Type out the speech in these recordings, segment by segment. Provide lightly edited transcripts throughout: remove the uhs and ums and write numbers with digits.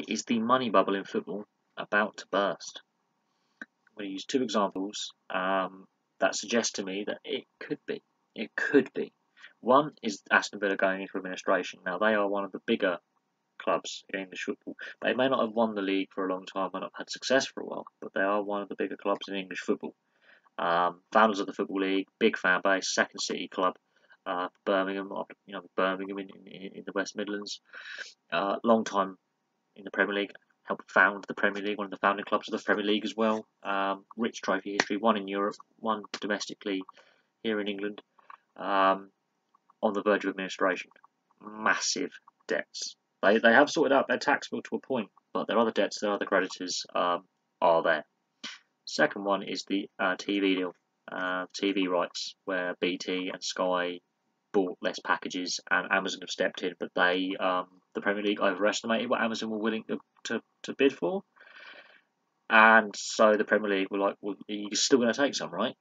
Is the money bubble in football about to burst? I'm going to use two examples that suggest to me that it could be. It could be. One is Aston Villa going into administration. Now, they are one of the bigger clubs in English football. They may not have won the league for a long time, may not have had success for a while, but they are one of the bigger clubs in English football. Founders of the Football League, big fan base, second city club, Birmingham, Birmingham in the West Midlands. Long time in the Premier League, helped found the Premier League, one of the founding clubs of the Premier League as well. Rich trophy history, one in Europe, one domestically here in England. On the verge of administration, massive debts. They have sorted out their tax bill to a point, but their other debts, their other creditors are there. Second one is the TV deal, TV rights, where BT and Sky bought less packages, and Amazon have stepped in, but they, the Premier League, overestimated what Amazon were willing to bid for, and so the Premier League were like, well, you're still going to take some, right?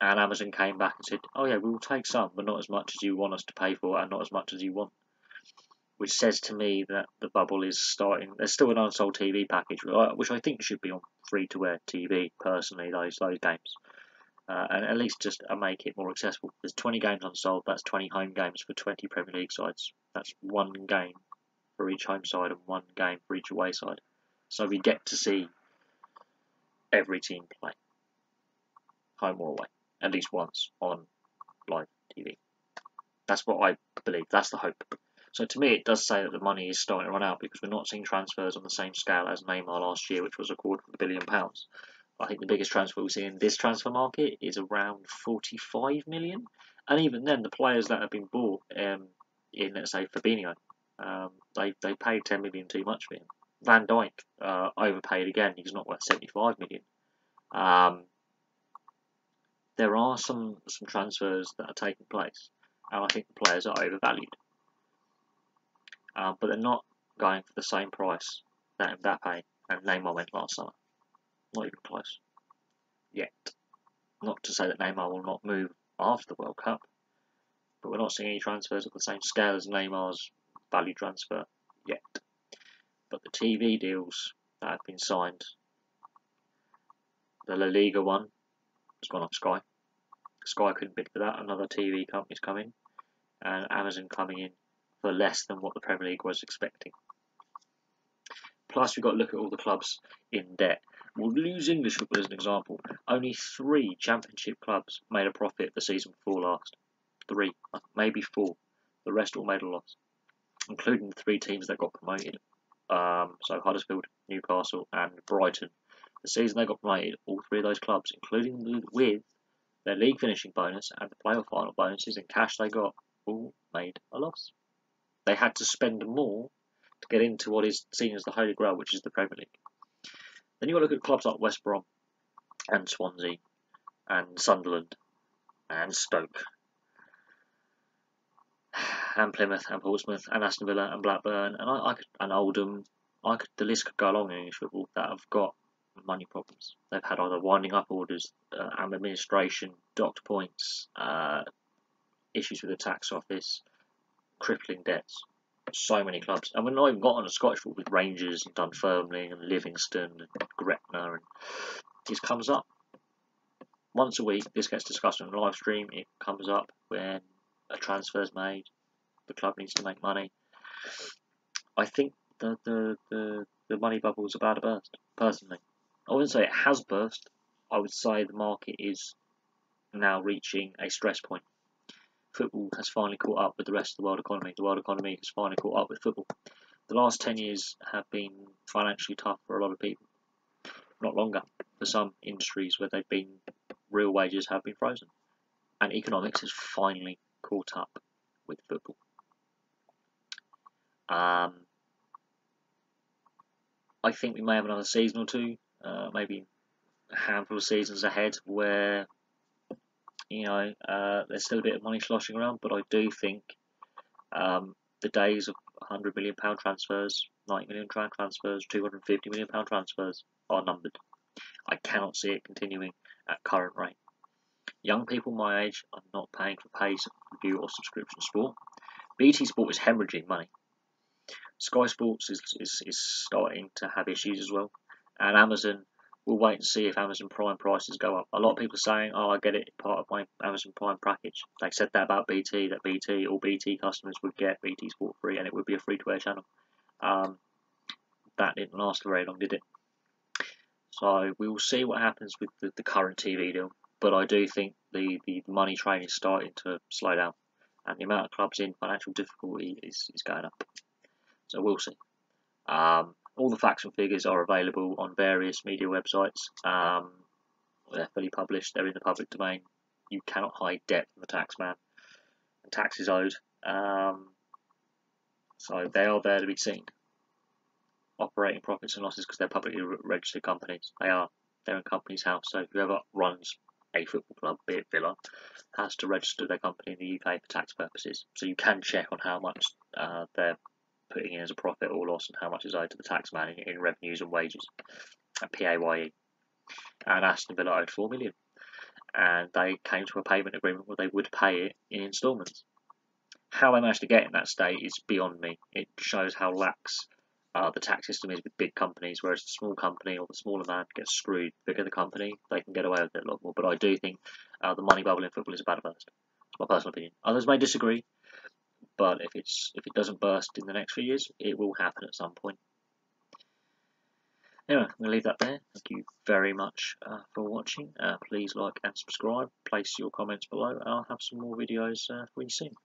And Amazon came back and said, oh yeah, we will take some, but not as much as you want us to pay for, and not as much as you want. Which says to me that the bubble is starting. There's still an unsold TV package, which I think should be on free-to-air TV, personally, those games. And at least just make it more accessible. There's 20 games unsold, that's 20 home games for 20 Premier League sides. That's one game for each home side and one game for each away side. So we get to see every team play, home or away, at least once on live TV. That's what I believe, that's the hope. So to me, it does say that the money is starting to run out, because we're not seeing transfers on the same scale as Neymar last year, which was £250 million. I think the biggest transfer we see in this transfer market is around 45 million. And even then, the players that have been bought in, let's say, Fabinho, they paid 10 million too much for him. Van Dijk overpaid again. He's not worth 75 million. There are some transfers that are taking place, and I think the players are overvalued. But they're not going for the same price that Mbappe and Neymar went last summer. Not even close. Yet. Not to say that Neymar will not move after the World Cup, but we're not seeing any transfers of the same scale as Neymar's value transfer yet. But the TV deals that have been signed, the La Liga one has gone off Sky. Sky couldn't bid for that. Another TV company's come in, and Amazon coming in for less than what the Premier League was expecting. Plus, we've got to look at all the clubs in debt. We'll use English football as an example. Only 3 Championship clubs made a profit the season before last. 3, maybe 4. The rest all made a loss, including the 3 teams that got promoted. So Huddersfield, Newcastle, and Brighton. The season they got promoted, all 3 of those clubs, including with their league finishing bonus and the playoff final bonuses and cash they got, all made a loss. They had to spend more to get into what is seen as the Holy Grail, which is the Premier League. Then you've got to look at clubs like West Brom and Swansea and Sunderland and Stoke and Plymouth and Portsmouth and Aston Villa and Blackburn and Oldham. The list could go along in English football that have got money problems. They've had either winding up orders, administration, docked points, issues with the tax office, crippling debts. So many clubs, and we're not even got on a Scottish football with Rangers and Dunfermline and Livingston and Gretna, and this comes up once a week. This gets discussed on a live stream. It comes up when a transfer is made. The club needs to make money. I think the money bubble is about to burst. Personally, I wouldn't say it has burst. I would say the market is now reaching a stress point. Football has finally caught up with the rest of the world economy. The world economy has finally caught up with football. The last 10 years have been financially tough for a lot of people. Not longer for some industries where they've been, real wages have been frozen. And economics has finally caught up with football. I think we may have another season or two, maybe a handful of seasons ahead where there's still a bit of money sloshing around, but I do think the days of £100 million transfers, £90 million transfers, £250 million transfers are numbered. I cannot see it continuing at current rate. Young people my age are not paying for pay-per-view or subscription sport. BT Sport is hemorrhaging money. Sky Sports is starting to have issues as well, and Amazon. We'll wait and see if Amazon Prime prices go up. A lot of people are saying, "Oh, I get it, part of my Amazon Prime package." They said that about BT, that BT customers would get BT Sport free, and it would be a free-to-air channel. That didn't last very long, did it? So we will see what happens with the current TV deal. But I do think the money train is starting to slow down, and the amount of clubs in financial difficulty is going up. So we'll see. All the facts and figures are available on various media websites. They're fully published. They're in the public domain. You cannot hide debt from the tax man, and tax is owed. So they are there to be seen. Operating profits and losses because they're publicly registered companies. They're in Companies House. So whoever runs a football club, be it Villa, has to register their company in the UK for tax purposes. So you can check on how much they're putting in as a profit or loss and how much is owed to the taxman in revenues and wages at PAYE. And Aston Villa owed 4 million, and they came to a payment agreement where they would pay it in instalments. How they managed to get in that state is beyond me. It shows how lax the tax system is with big companies, whereas the small company or the smaller man gets screwed. The bigger the company, they can get away with it a lot more. But I do think the money bubble in football is about to burst. It's my personal opinion. Others may disagree, but if it doesn't burst in the next few years, it will happen at some point. Anyway, I'm going to leave that there. Thank you very much for watching. Please like and subscribe. Place your comments below. I'll have some more videos for you soon.